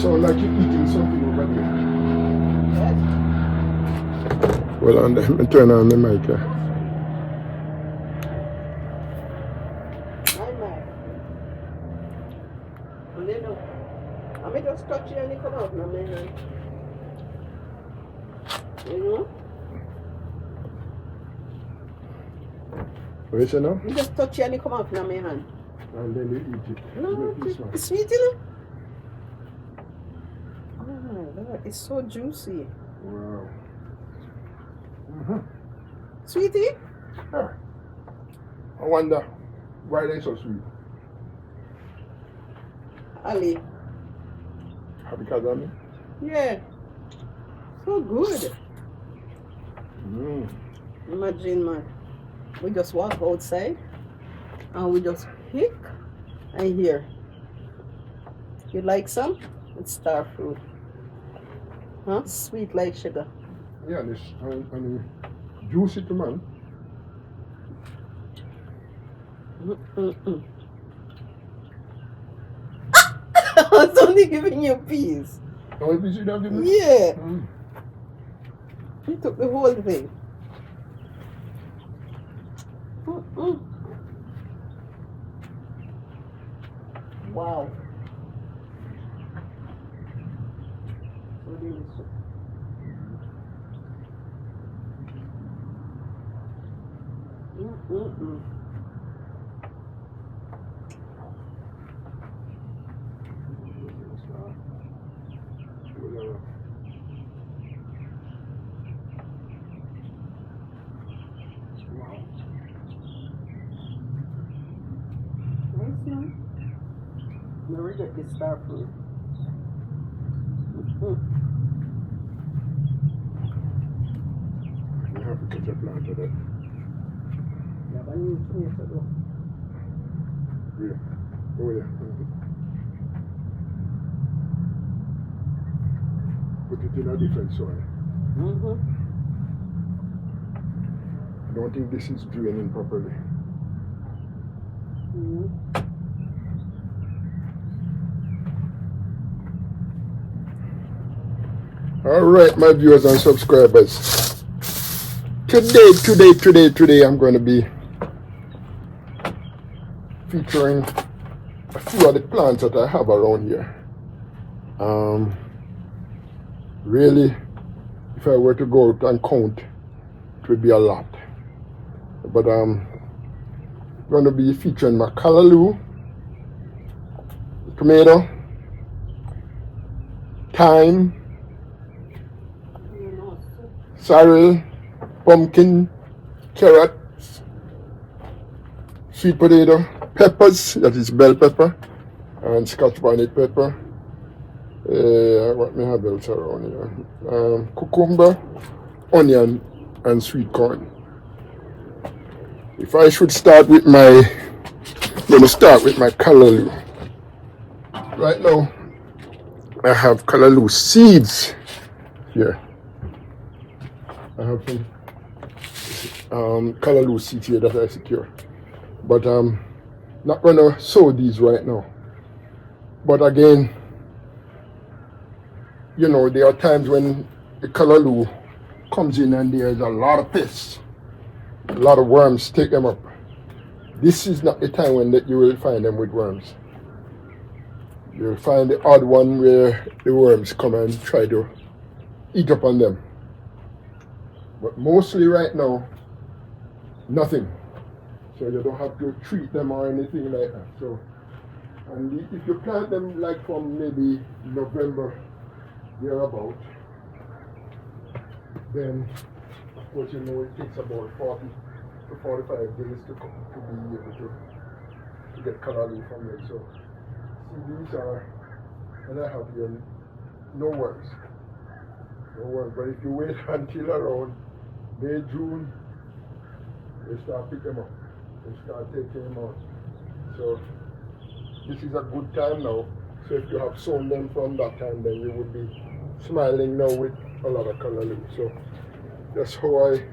sound like you're eating something over there. Well, and let me turn on the mic here. I just touch you and it come out now, man. You know? What you say now? You just touch it and it come out from my hand. And then you eat it. No, it's sweet, you know? Oh my God, it's so juicy. Wow. Sweetie? Yeah. I wonder why they so sweet. Ali. Because of me? Yeah. So good. Mm. Imagine, man. We just walk outside and we just pick and here. You like some? It's star fruit. Huh? Sweet like sugar. Yeah, this and juicy to man. I was only giving you peas. Oh, you see that? Yeah. You took the whole thing. Wow. So delicious. Never get this star fruit. You have to catch a plant of that. Yeah, but I need tomato though. Yeah. Oh yeah. Put it in a different soil. I don't think this is draining properly. All right, my viewers and subscribers. Today, I'm going to be featuring a few of the plants that I have around here. Really, if I were to go out and count, it would be a lot. But I'm going to be featuring my callaloo, tomato, thyme, sorrel, pumpkin, carrots, sweet potato, peppers, that is bell pepper, and scotch bonnet pepper. What may I have else around here? Cucumber, onion, and sweet corn. If I should start with my callaloo. Right now, I have callaloo seeds here. I have some callaloo seeds here that I secure. But I'm not going to sow these right now. But again, you know, there are times when the callaloo comes in and there's a lot of pests. A lot of worms take them up. This is not the time when you will find them with worms. You'll find the odd one where the worms come and try to eat up on them. But mostly right now, nothing. So you don't have to treat them or anything like that. So, and if you plant them like from maybe November, thereabout, then of course you know it takes about 40 to 45 days to be able to get callaloo from it. So see, these are, and I have here no worms. No worms. But if you wait until around May, June, they start picking them up. They start taking them out. So this is a good time now. So if you have sown them from that time, then you would be smiling now with a lot of callaloo. So that's how I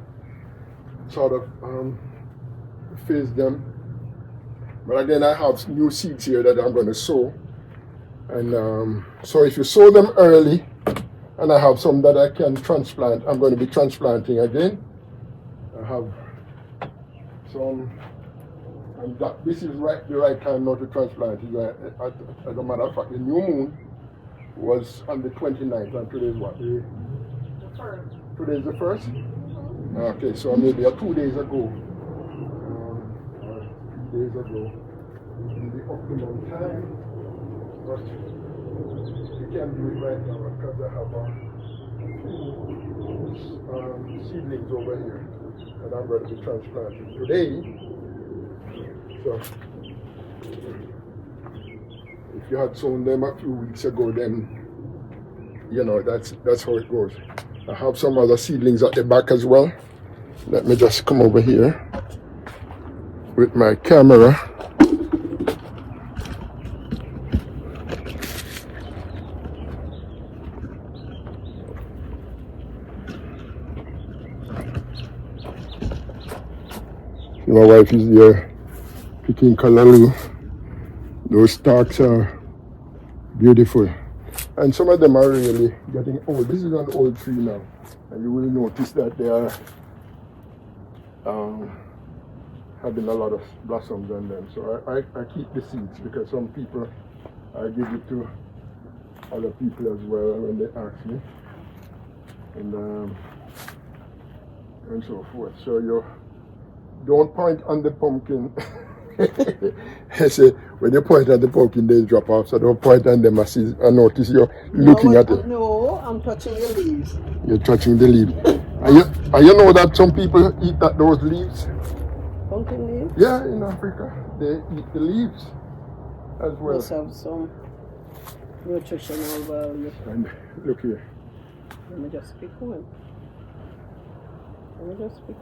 sort of phase them. But again, I have new seeds here that I'm going to sow. And so if you sow them early, and I have some that I can transplant, I'm going to be transplanting again. I have some, and this is the right time now to transplant. As a matter of fact, the new moon was on the 29th, and today is what? The first. Today's the 1st? Okay, so maybe 2 days ago, or 3 days ago, in the optimum time, but you can't do it right now because I have seedlings over here, and I'm going to be transplanting today. So, if you had sown them a few weeks ago, then you know that's how it goes. I have some other seedlings at the back as well. Let me just come over here with my camera. My wife is there picking callaloo. Those stalks are beautiful. And some of them are really getting old. This is an old tree now. And you will notice that they are having a lot of blossoms on them. So I keep the seeds because some people, I give it to other people as well when they ask me. And so forth. So you don't point on the pumpkin. I say, when you point at the pumpkin, they drop off. So don't point on them. I notice you're looking at it. No, I'm touching the leaves. You're touching the leaf. And you know that some people eat those leaves? Pumpkin leaves? Yeah, in Africa. They eat the leaves as well. Must have some nutritional value. And look here. Let me just pick one.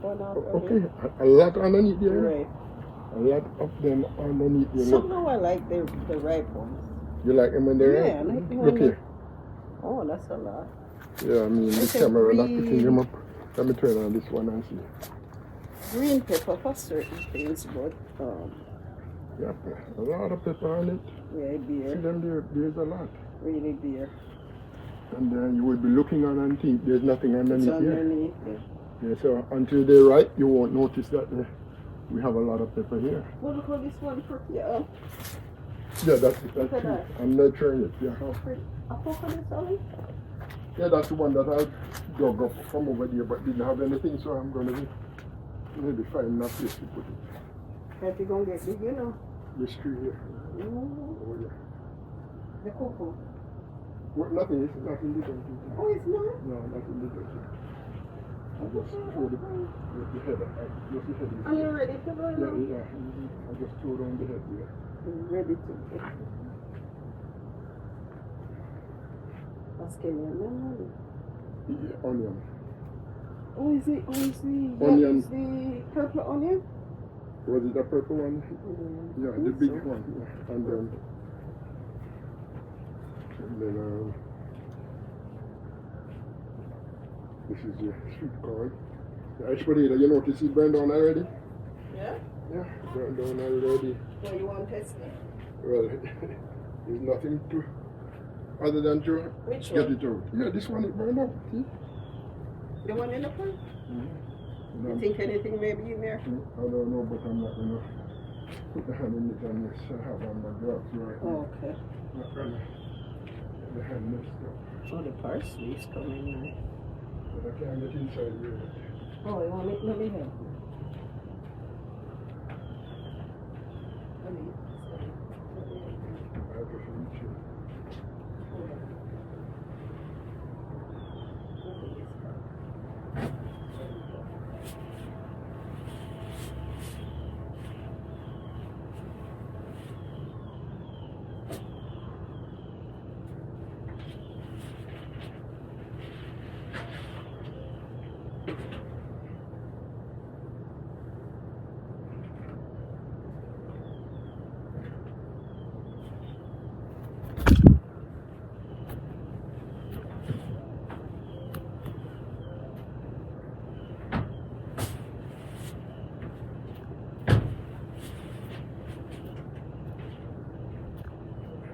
Out. Okay, a lot underneath there. Right. A lot of them underneath there. Somehow I like the ripe ones. You like them when they're ripe? Yeah, I like them. Look here. Oh, that's a lot. Yeah, I mean, the camera not picking them up. Let me turn on this one and see. Green pepper for certain things, but yeah, a lot of pepper on it. yeah, beer. See them there? There's a lot. Really beer. And then you will be looking on and think there's nothing underneath It's underneath. Yeah. Yeah, so until they're ripe, you won't notice that we have a lot of pepper here. What look at this one for yeah. Yeah, that's Look at true. that. I'm nurturing it, yeah. Oh, pretty. A coconut salad? Yeah, that's the one that I dug up from over there, but didn't have anything, so I'm going to maybe find a place to put it. If you're going to get big, you know. This tree here. Mm-hmm. Oh, yeah. The cocoa. Well, nothing, it's nothing little. Oh, it's not? No, nothing little. I just throw the head. Just the head. Are you ready to go now? Yeah. I just throw down the head here. Ready to go. That's Kenyan lemon. Yeah, onion. Oh, is it? Onion. That is the purple onion? Was it a purple one? Yeah, the big one. Yeah. And then this is the sweet corn. The ash potato, you notice it burned down already? Yeah? Yeah, burned down already. Well, you want to test it? Well, there's nothing to, other than to Which get one? it out. Yeah, this one is burned out, see? The one in the front? Mm-hmm. You think anything may be in there? I don't know, but I'm not going to put the hand in it unless I have on my gloves right now. Oh, okay. I'm not going to get the hand messed up. Oh, the parsley is coming now. But I can't get inside here. Oh, you want me? Let me help you. I have to reach it.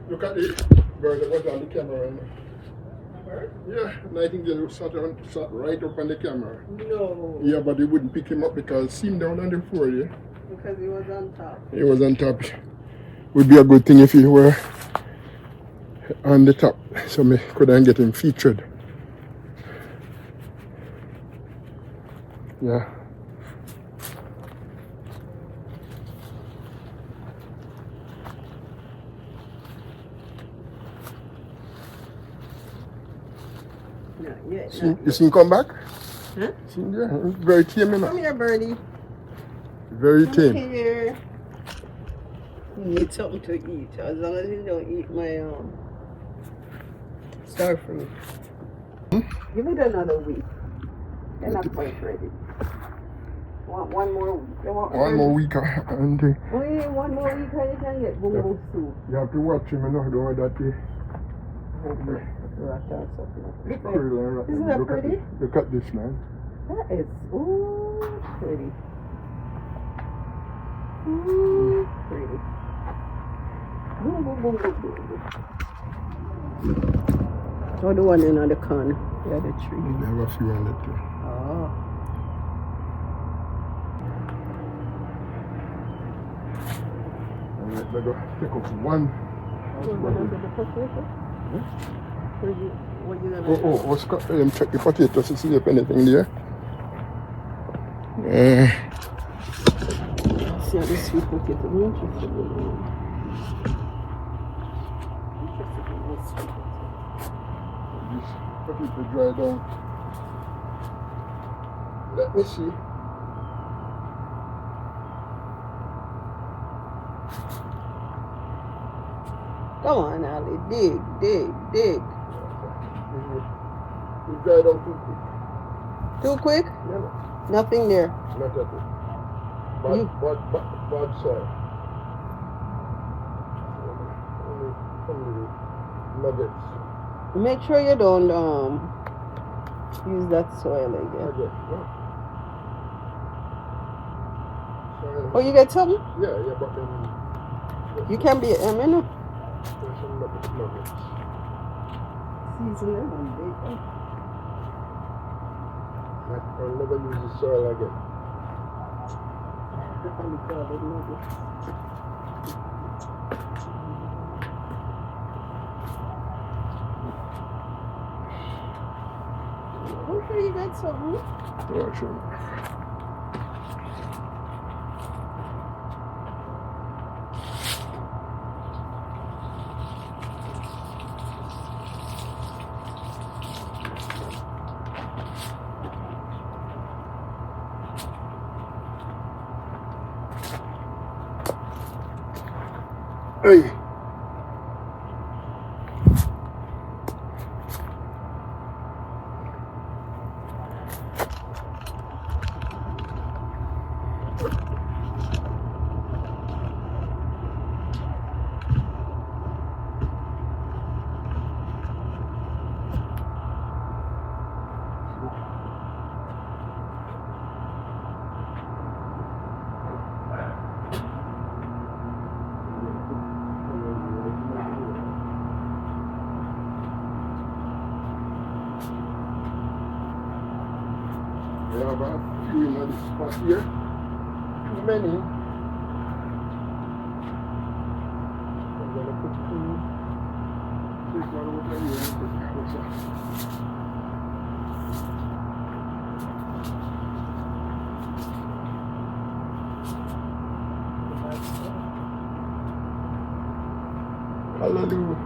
Look at the bird that was on the camera. Bird? Yeah, Nightingale sat right up on the camera. No. Yeah, but they wouldn't pick him up because see him down on the floor, yeah? Because he was on top. He was on top. Would be a good thing if he were on the top, so me couldn't get him featured. Yeah. Not yet. You seen come back? Huh? Seen there? Very tame, you Come know. here, birdie. Very Come tame. here. You need something to eat. As long as you don't eat my star fruit. Give it another week. You're not quite ready. Want one more week? You want One more week and only one more week and you can get boo soup. you have to watch him, you know, don't want that Isn't that pretty? Look at this, man. That is pretty. Ooh, pretty. Boom, boom, boom, boom, boom. Oh, the one in the corner. The other tree. They have a few on it too. Oh. Alright, let's go take off one. Check the potatoes to see if anything there. See how the sweet potato. I'm interested in it. This potato dry down. Let me see. Come on, Ali. Dig, dig, dig. It dried out too quick. Too quick? Yeah, no. Nothing there. Not at all. Bad soil. Only nuggets. Make sure you don't use that soil again. Nuggets, no? Soil. Oh, you get something? Yeah, but then You can be a minute. there's some nuggets. Season them and bake. I'll never use the soil again. I'm sure you got something. Yeah, sure. Hey. We have a few in this spot here. Too many. I'm gonna put two. Take one over here and put the other side. Hallelujah.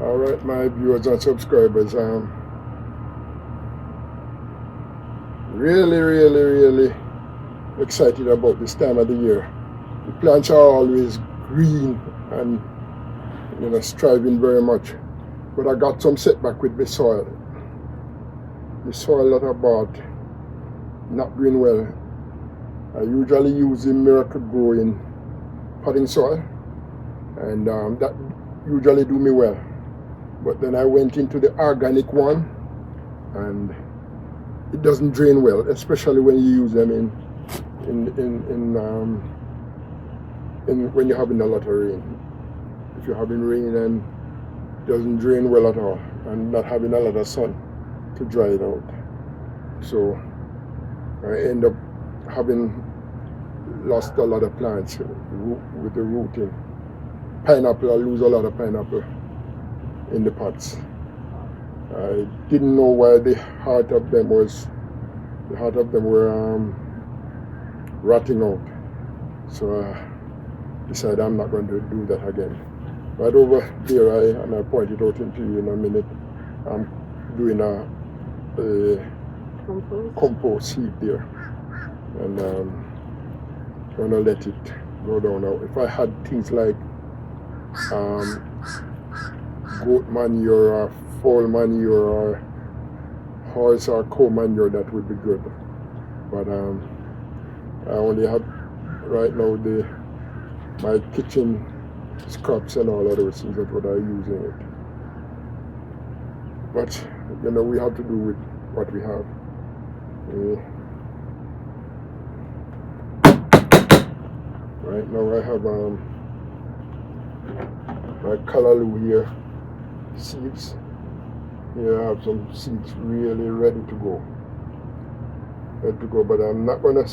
All right, my viewers and subscribers, really excited about this time of the year. The plants are always green and striving very much, but I got some setback with the soil. The soil that I bought not doing well. I usually use the Miracle Growing potting soil, and that usually do me well. But then I went into the organic one, and it doesn't drain well, especially when you use them in when you're having a lot of rain. If you're having rain and it doesn't drain well at all, and not having a lot of sun to dry it out. So I end up having lost a lot of plants with the rooting. Pineapple, I lose a lot of pineapple in the pots. I didn't know why the heart of them were rotting out. So I decided I'm not going to do that again. Right over there, and I point it out to you in a minute, I'm doing a compost heap there, and going to let it go down now. If I had things like goat manure or fowl manure or horse or cow manure, that would be good. But I only have right now my kitchen scraps and all of those things. That's what I'm using it. But we have to do with what we have. Right now I have my callaloo here, seeds. Here I have some seeds really ready to go. But I'm not gonna.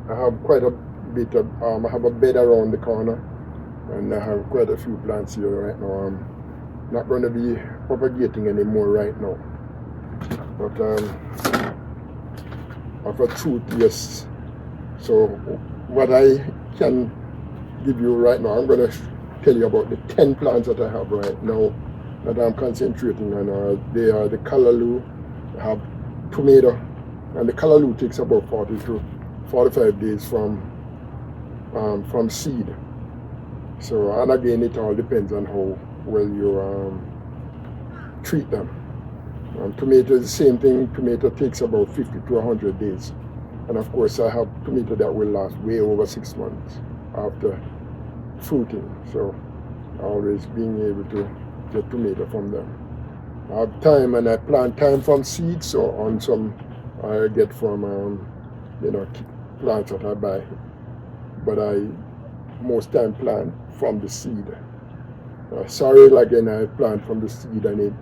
I have quite a bit of. I have a bed around the corner, and I have quite a few plants here right now. I'm not going to be propagating anymore right now. But of a truth, yes. So what I can give you right now, I'm going to tell you about the 10 plants that I have right now that I'm concentrating on. They are the callaloo. I have tomato, and the callaloo takes about 40 to 45 days from seed. So, and again, it all depends on how well you treat them. Tomato is the same thing. Tomato takes about 50 to 100 days. And of course, I have tomato that will last way over 6 months after fruiting. So, always being able to get tomato from them. I have thyme, and I plant thyme from seeds, so on some I get from plants that I buy. But I most time plant from the seed. Sorrel, again, I plant from the seed, and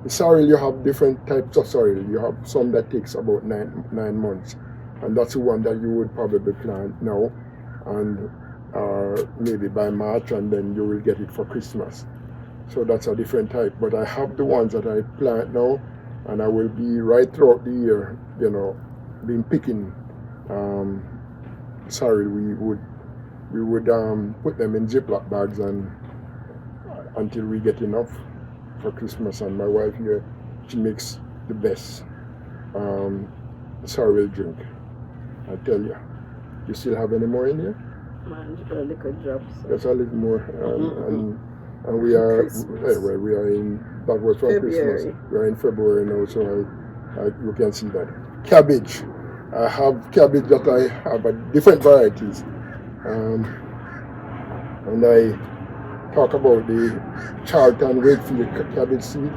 the sorrel, you have different types of sorrel. You have some that takes about nine months, and that's the one that you would probably plant now, and maybe by March, and then you will get it for Christmas. So that's a different type. But I have the ones that I plant now, and I will be right throughout the year, been picking sorrel. We would put them in Ziploc bags and until we get enough for Christmas. And my wife here, she makes the best sorrel drink. I tell you. You still have any more in here? A little drops. There's a little more, and we are we are in. That was for February. Christmas. We are in February now, so you can see that. Cabbage. I have cabbage that I have different varieties. And I talk about the Charlton Wakefield cabbage seed.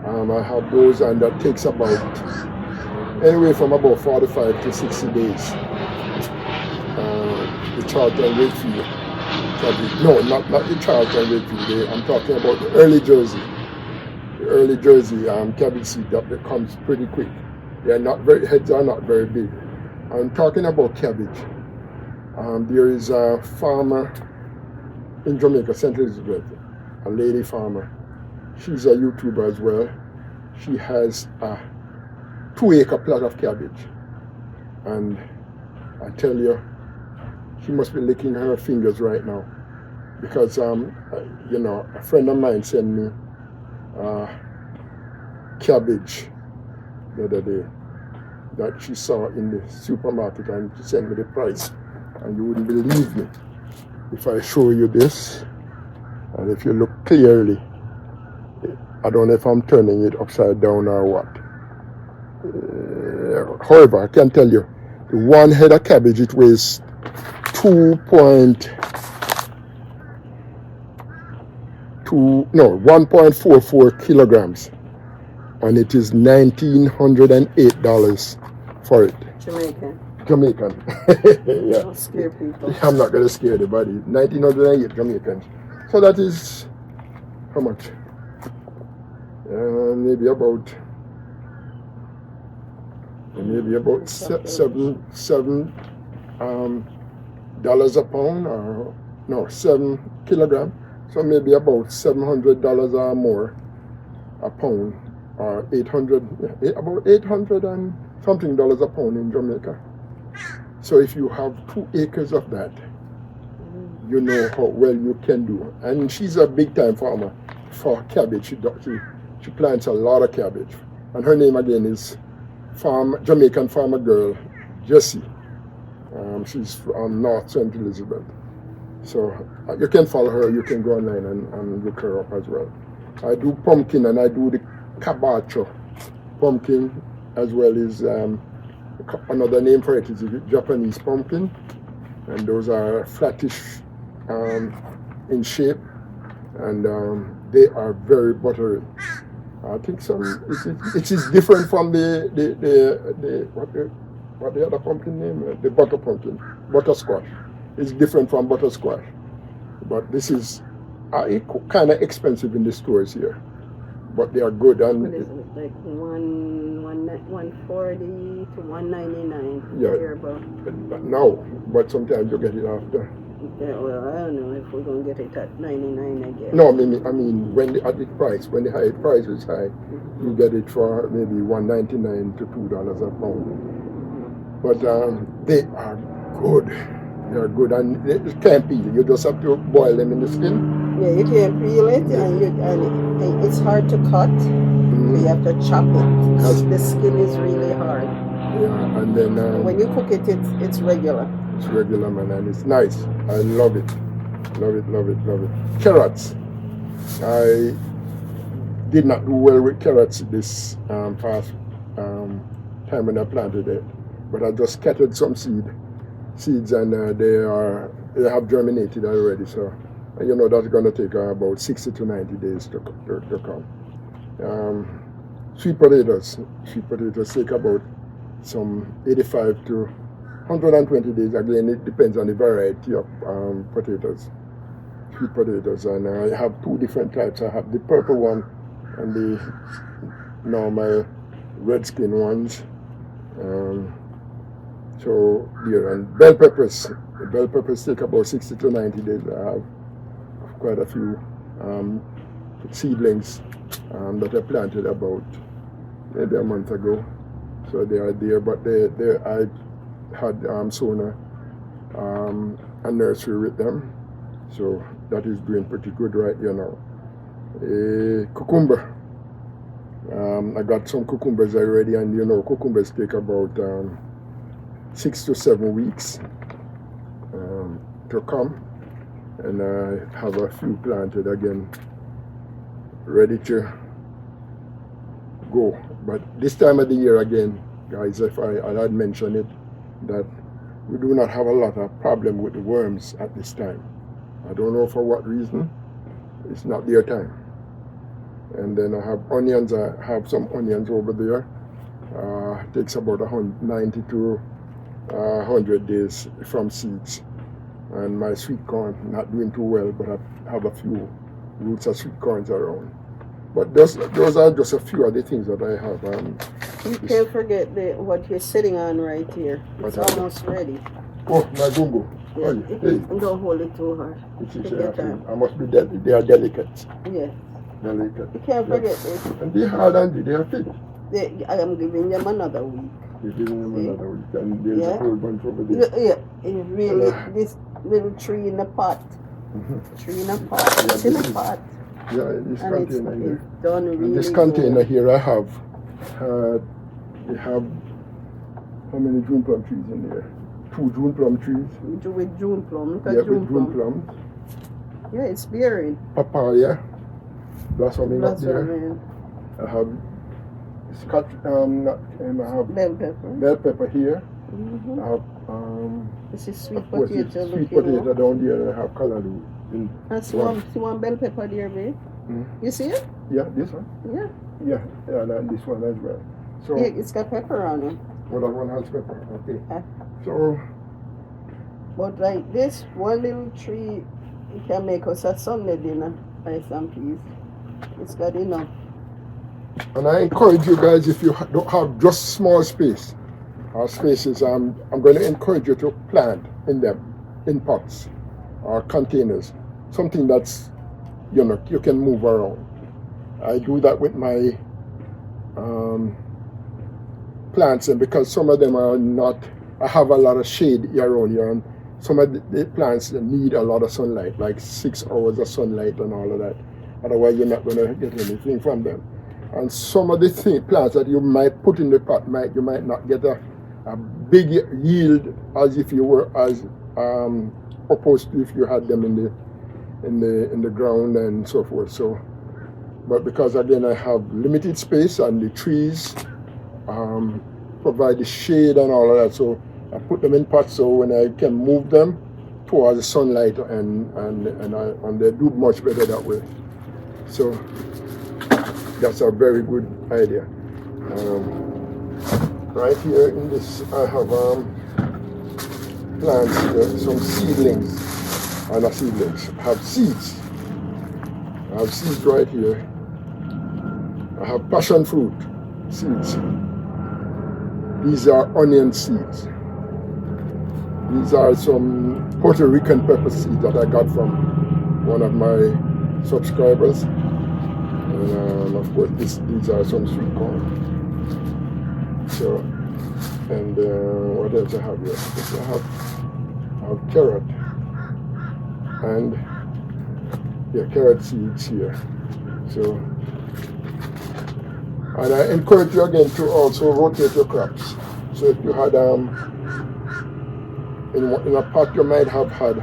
I have those, and that takes about anywhere from about 45 to 60 days. The Charlton Wakefield cabbage. No, not the Charlton Wakefield. I'm talking about the early Jersey. The early Jersey cabbage seed that comes pretty quick. Heads are not very big. I'm talking about cabbage. There is a farmer in Jamaica, St. Elizabeth, a lady farmer. She's a YouTuber as well. She has a 2-acre plot of cabbage. And I tell you, she must be licking her fingers right now. Because, a friend of mine sent me cabbage the other day that she saw in the supermarket, and she sent me the price. And you wouldn't believe me if I show you this, and if you look clearly, I don't know if I'm turning it upside down or what. However, I can tell you, the one head of cabbage, it weighs 1.44 kilograms, and it is $1,908 for it. Jamaican. Yeah. Don't scare people. I'm not going to scare anybody. 1908 Jamaican. So that is how much? Maybe about seven dollars a pound, or no, 7 kilograms. So maybe about $700 or more a pound, or about 800 and something dollars a pound in Jamaica. So if you have 2 acres of that, you know how well you can do. And she's a big time farmer for cabbage. She plants a lot of cabbage. And her name again is Jamaican farmer girl, Jessie. She's from North St. Elizabeth. So you can follow her, you can go online and look her up as well. I do pumpkin, and I do the cabacho pumpkin, as well as another name for it is the Japanese pumpkin. And those are flattish in shape, and they are very buttery. I think it is different from the other pumpkin name, the butter pumpkin, buttersquash. It's different from buttersquash, but this is kind of expensive in the stores here, but they are good. And what is it, like 140 to 199? Yeah. Now, but sometimes you get it after. Yeah, well, I don't know if we're gonna get it at 99 again. No, I mean when the high price is high, you get it for maybe $1.99 to $2 a pound. But they are good. They are good, and it can't peel. You just have to boil them in the skin. Yeah, you can't peel it, and it's hard to cut. So you have to chop it. The skin is really hard. Yeah, and then when you cook it, it's regular. It's regular, man, and it's nice. I love it. Love it. Carrots. I did not do well with carrots this past time when I planted it, but I just scattered some seeds, and they have germinated already. So you know that's going to take about 60 to 90 days to come. Sweet potatoes take about some 85 to 120 days. Again, it depends on the variety of potatoes, sweet potatoes. And I have 2 different types. I have the purple one and the normal red skin ones. So there, and bell peppers. The bell peppers take about 60 to 90 days. I have quite a few seedlings that I planted about maybe a month ago. So they are there, but I had sown a nursery with them, so that is doing pretty good right here now. Cucumber. I got some cucumbers already, and you know cucumbers take about 6 to 7 weeks to come, and I have a few planted again, ready to go. But this time of the year again, guys, if I had mentioned it, that we do not have a lot of problem with the worms at this time. I don't know for what reason. It's not their time. And then I have onions. I have some onions over there. It takes about 90 to 100 days from seeds. And my sweet corn, not doing too well, but I have a few roots of sweet corns around. But those are just a few of the things that I have. You can't forget what you're sitting on right here. It's almost ready. Oh, my gungo. Yeah. Oh, hey. Don't hold it too hard. I must be they are delicate. Yeah. Delicate. You can't forget this. And they hard and they are thick. I am giving them another week. You're giving them another week, and there's a whole bunch over there. Yeah, it really, this little tree in the pot. Tree in a pot. It's in a pot. Yeah, in this And container here. it's done really In this container good. here, I have, we have, how many June plum trees in there? 2 June plum trees. With June plum. Look at Yeah, June with June plum. plums. Yeah, it's bearing. Papaya, blossoming up That's there. what I mean. I have scotch, I have Bell pepper. bell pepper here. Mm-hmm. I have, This is sweet of course, it's potato. sweet Look, potato down there, and I have callaloo. That's one. one bell pepper there, babe. Mm. You see it? Yeah, this one. Yeah. Yeah, and this one as well. So, Yeah, it's got pepper on it. well, that one has pepper. Okay. Ah. So, But like this, one little tree, it can make us a Sunday dinner, rice and peas. It's got enough. and I encourage you guys, if you don't have just small space or spaces, I'm going to encourage you to plant in them, in pots or containers, something that's, you can move around. I do that with my plants, and because some of them are not, I have a lot of shade around here, and some of the plants need a lot of sunlight, like 6 hours of sunlight and all of that. Otherwise, you're not going to get anything from them. And some of the plants that you might put in the pot, you might not get a big yield as if you were as opposed to if you had them in the ground and so forth. So, but because again I have limited space and the trees provide the shade and all of that, so I put them in pots so when I can move them towards the sunlight and they do much better that way. So that's a very good idea. Right here in this I have plants here, some seedlings, and not seedlings, I have seeds. I have seeds right here. I have passion fruit seeds. These are onion seeds. These are some Puerto Rican pepper seeds that I got from one of my subscribers. And of course these are some sweet corn. So, and what else I have here? I have carrot. And carrot seeds here. So, and I encourage you again to also rotate your crops. So if you had in a pot you might have had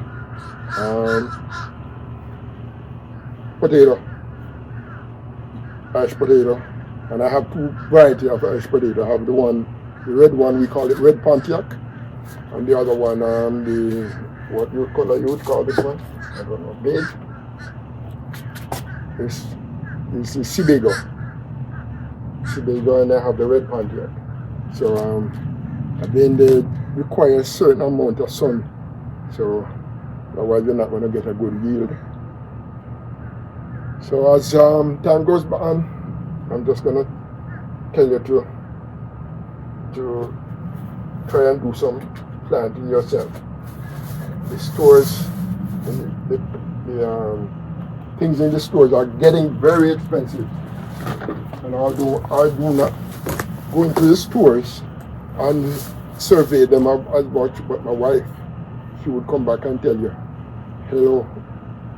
potato, mashed potato, and I have 2 varieties of mashed potato. I have the red one, we call it red Pontiac, and the other one, what you would call this one? I don't know, beige. This is Sebago, and I have the red Pontiac. So again, they require a certain amount of sun, so otherwise you're not going to get a good yield. So as time goes by, I'm just going to tell you to try and do some planting yourself. The stores, the things in the stores are getting very expensive. And although I do not go into the stores and survey them as much, but my wife, she would come back and tell you, hello,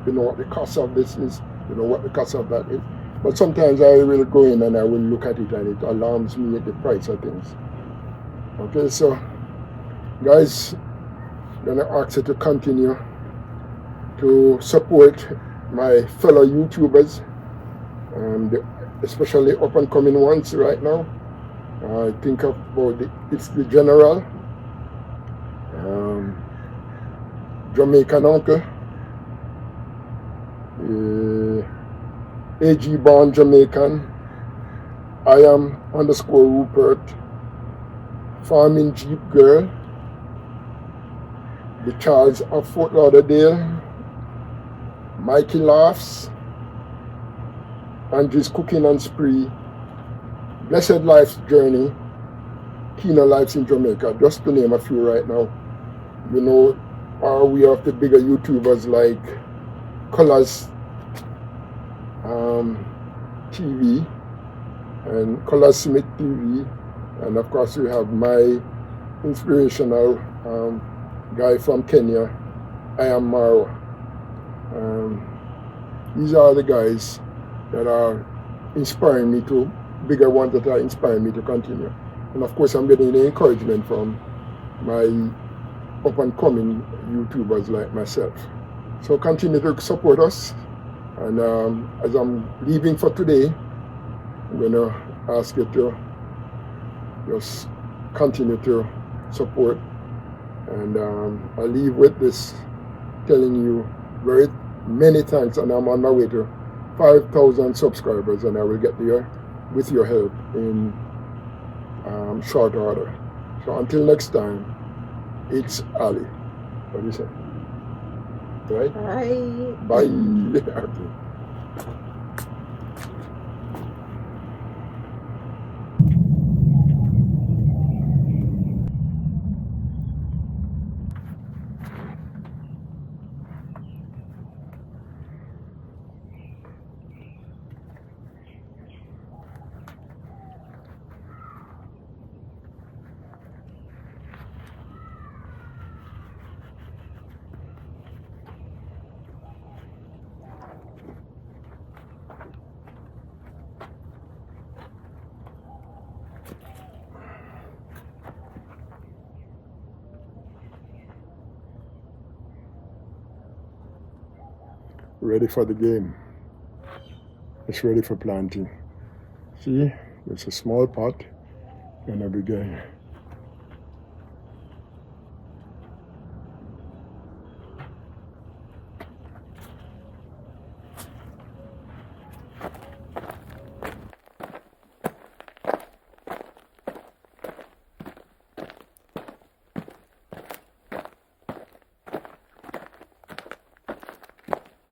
you know what the cost of this is, you know what the cost of that is. But sometimes I will go in and I will look at it and it alarms me at the price of things. Okay, so guys, I'm going to ask you to continue to support my fellow YouTubers, especially up and coming ones right now. I think about it's the General, Jamaican Uncle, AG Born Jamaican, I am _Rupert, Farming Jeep Girl, the Charles of Fort Lauderdale, Mikey Laughs, Andrew's Cooking and Spree, Blessed Life's Journey, Keener Lives in Jamaica, just to name a few right now. You know, we have the bigger YouTubers like Colors TV and Colors Smith TV, and of course we have my inspirational guy from Kenya, I am Maro. These are the guys that are inspiring me to, bigger ones that are inspiring me to continue. And of course, I'm getting the encouragement from my up and coming YouTubers like myself. So continue to support us. And as I'm leaving for today, I'm going to ask you to just continue to support. And I leave with this, telling you very many thanks, and I'm on my way to 5,000 subscribers, and I will get there with your help in short order. So until next time, it's Ali. What do you say? Right? Bye. Bye. Okay. Ready for the game. It's ready for planting. See, it's a small pot and a big